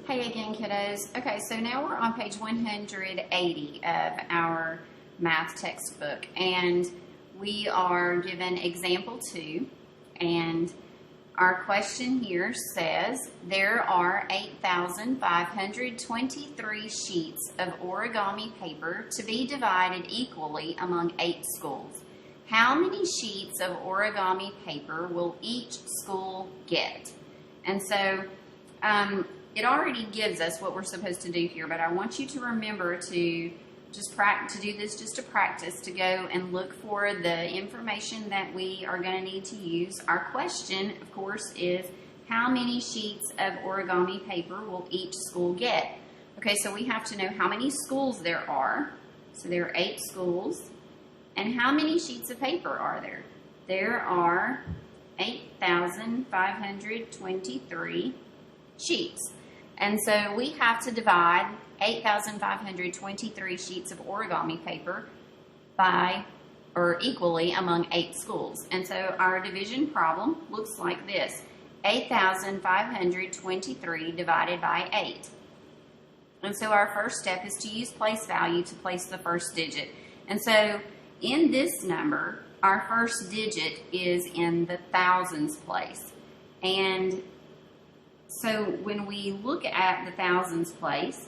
Hey again, kiddos. Okay, so now we're on page 180 of our math textbook, and we are given example 2, and our question here says there are 8,523 sheets of origami paper to be divided equally among 8 schools. How many sheets of origami paper will each school get? And so, it already gives us what we're supposed to do here, but I want you to remember to just do this just to practice, to go and look for the information that we are going to need to use. Our question, of course, is how many sheets of origami paper will each school get? Okay, so we have to know how many schools there are. So there are 8 schools. And how many sheets of paper are there? There are 8,523 sheets. And so we have to divide 8,523 sheets of origami paper equally among 8 schools. And so our division problem looks like this: 8,523 divided by 8. And so our first step is to use place value to place the first digit. And so in this number, our first digit is in the thousands place. And so when we look at the thousands place,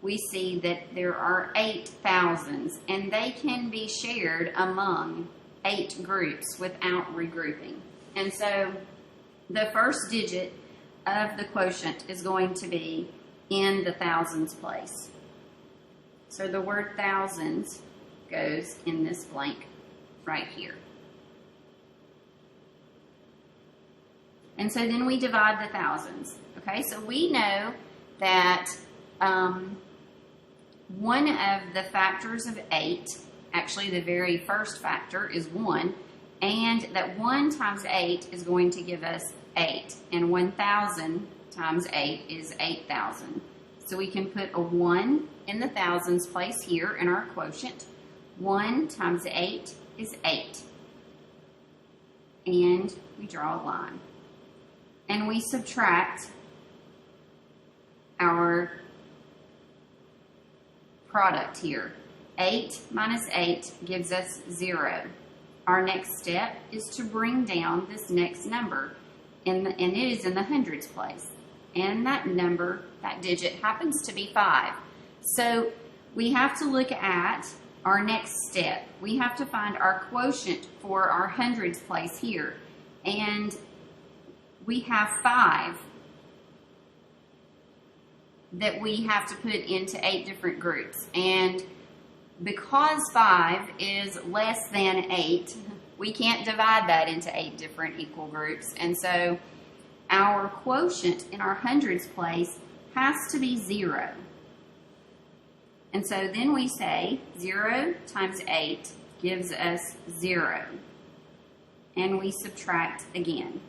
we see that there are 8 thousands, and they can be shared among 8 groups without regrouping. And so the first digit of the quotient is going to be in the thousands place. So the word thousands goes in this blank right here. And so then we divide the thousands. Okay, so we know that one of the factors of 8, actually the very first factor is 1, and that 1 times 8 is going to give us 8, and 1,000 times 8 is 8,000. So we can put a 1 in the thousands place here in our quotient. 1 times 8 is 8. And we draw a line. And we subtract our product here. 8 minus 8 gives us 0. Our next step is to bring down this next number, and it is in the hundreds place. And that number, that digit, happens to be 5. So we have to look at our next step. We have to find our quotient for our hundreds place here. And we have 5 that we have to put into 8 different groups. And because 5 is less than 8, we can't divide that into 8 different equal groups. And so our quotient in our hundreds place has to be 0. And so then we say 0 times 8 gives us 0. And we subtract again.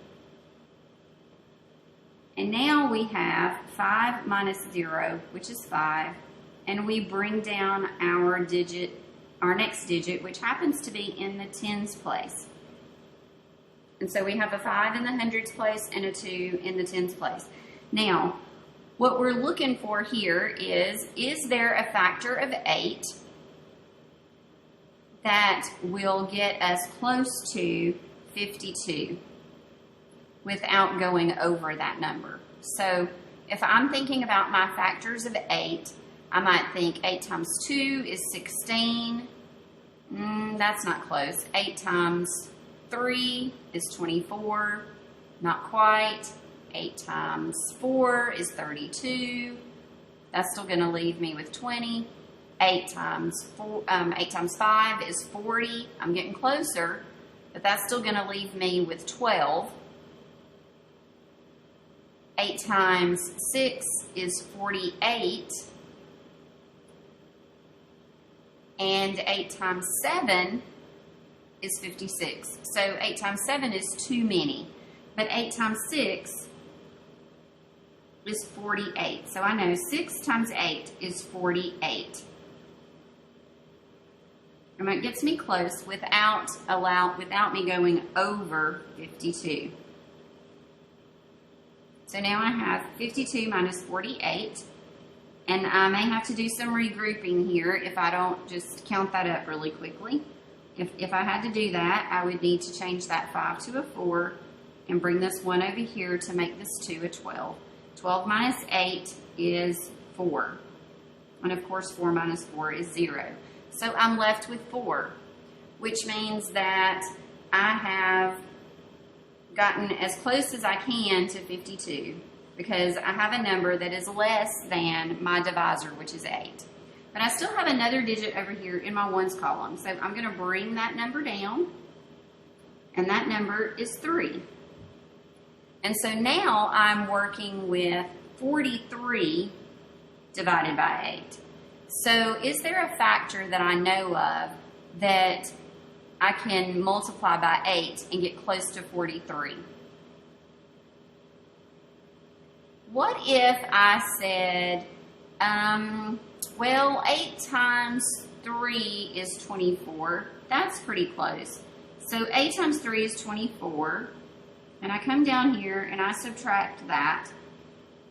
And now we have 5 minus 0, which is 5, and we bring down our digit, our next digit, which happens to be in the tens place. And so we have a 5 in the hundreds place and a 2 in the tens place. Now, what we're looking for here is there a factor of 8 that will get us close to 52? Without going over that number. So if I'm thinking about my factors of 8, I might think 8 times 2 is 16. That's not close. 8 times 3 is 24. Not quite. 8 times 4 is 32. That's still going to leave me with 20. 8 times 5 is 40. I'm getting closer, but that's still going to leave me with 12. 8 times 6 is 48, and 8 times 7 is 56. So 8 times 7 is too many, but 8 times 6 is 48. So I know 6 times 8 is 48. And it gets me close without me going over 52. So now I have 52 minus 48. And I may have to do some regrouping here if I don't just count that up really quickly. If I had to do that, I would need to change that 5 to a 4 and bring this 1 over here to make this 2 a 12. 12 minus 8 is 4. And of course, 4 minus 4 is 0. So I'm left with 4, which means that I have gotten as close as I can to 52 because I have a number that is less than my divisor, which is 8. But I still have another digit over here in my ones column. So I'm going to bring that number down, and that number is 3. And so now I'm working with 43 divided by 8. So is there a factor that I know of that I can multiply by 8 and get close to 43? What if I said, well, 8 times 3 is 24. That's pretty close. So 8 times 3 is 24. And I come down here and I subtract that.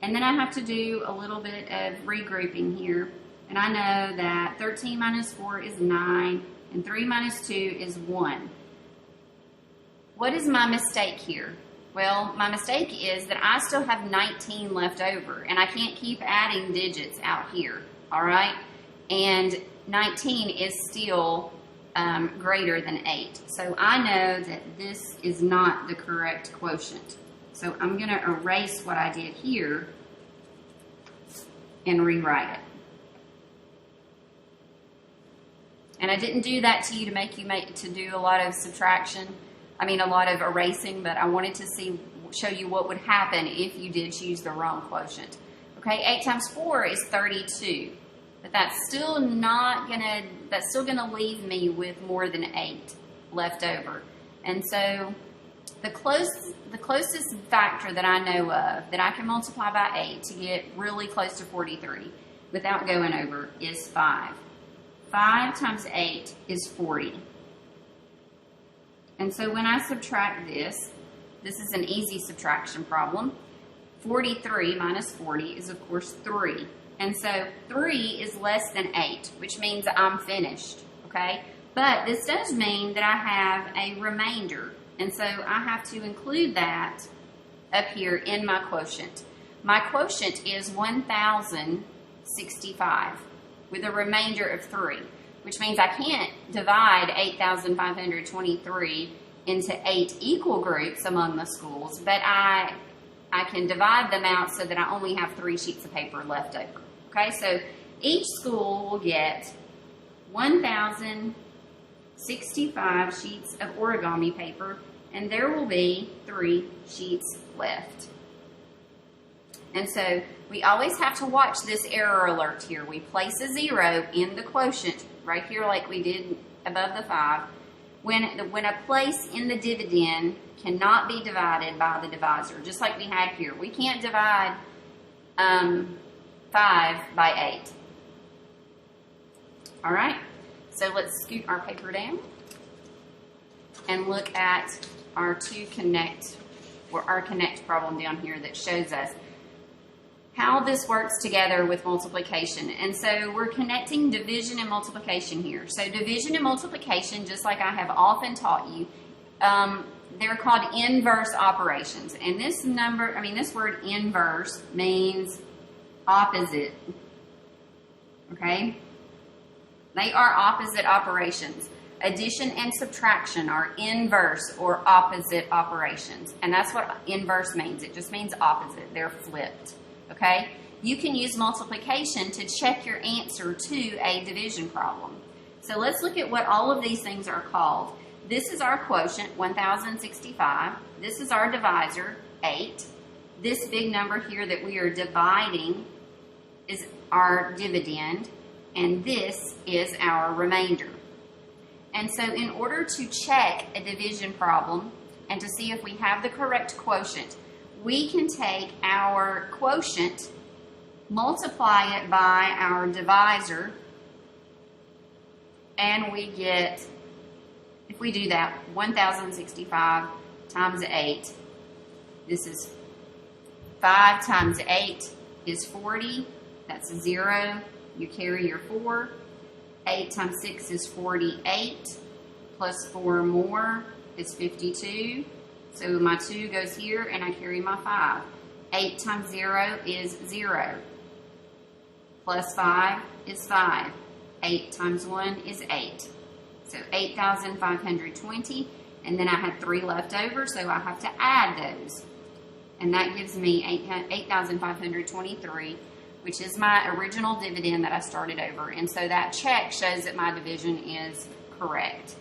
And then I have to do a little bit of regrouping here. And I know that 13 minus 4 is 9. And 3 minus 2 is 1. What is my mistake here? Well, my mistake is that I still have 19 left over. And I can't keep adding digits out here. All right? And 19 is still greater than 8. So I know that this is not the correct quotient. So I'm going to erase what I did here and rewrite it. And I didn't do that to you to make you do a lot of subtraction. I mean, a lot of erasing, but I wanted to show you what would happen if you did choose the wrong quotient. Okay, 8 times 4 is 32. But that's still gonna leave me with more than 8 left over. And so the closest factor that I know of that I can multiply by 8 to get really close to 43 without going over is 5. 5 times 8 is 40. And so when I subtract this is an easy subtraction problem. 43 minus 40 is of course 3. And so 3 is less than 8, which means I'm finished, okay? But this does mean that I have a remainder. And so I have to include that up here in my quotient. My quotient is 1,065 with a remainder of 3, which means I can't divide 8,523 into 8 equal groups among the schools, but I can divide them out so that I only have 3 sheets of paper left over. Okay, so each school will get 1,065 sheets of origami paper, and there will be 3 sheets left. And so we always have to watch this error alert here. We place a 0 in the quotient right here like we did above the 5. When a place in the dividend cannot be divided by the divisor, just like we had here. We can't divide 5 by 8. All right, so let's scoot our paper down and look at our connect problem down here that shows us how this works together with multiplication. And so we're connecting division and multiplication here. So division and multiplication, just like I have often taught you, they're called inverse operations. And this word inverse means opposite, okay? They are opposite operations. Addition and subtraction are inverse or opposite operations. And that's what inverse means. It just means opposite. They're flipped, okay? You can use multiplication to check your answer to a division problem. So let's look at what all of these things are called. This is our quotient, 1,065. This is our divisor, 8. This big number here that we are dividing is our dividend, and this is our remainder. And so in order to check a division problem and to see if we have the correct quotient, we can take our quotient, multiply it by our divisor, and we get, if we do that, 1,065 times 8, this is 5 times 8 is 40. That's 0. You carry your 4. 8 times 6 is 48. Plus 4 more is 52. So my 2 goes here, and I carry my 5. 8 times 0 is 0. Plus 5 is 5. 8 times 1 is 8. So 8,520. And then I had 3 left over, so I have to add those. And that gives me 8,523, which is my original dividend that I started over. And so that check shows that my division is correct.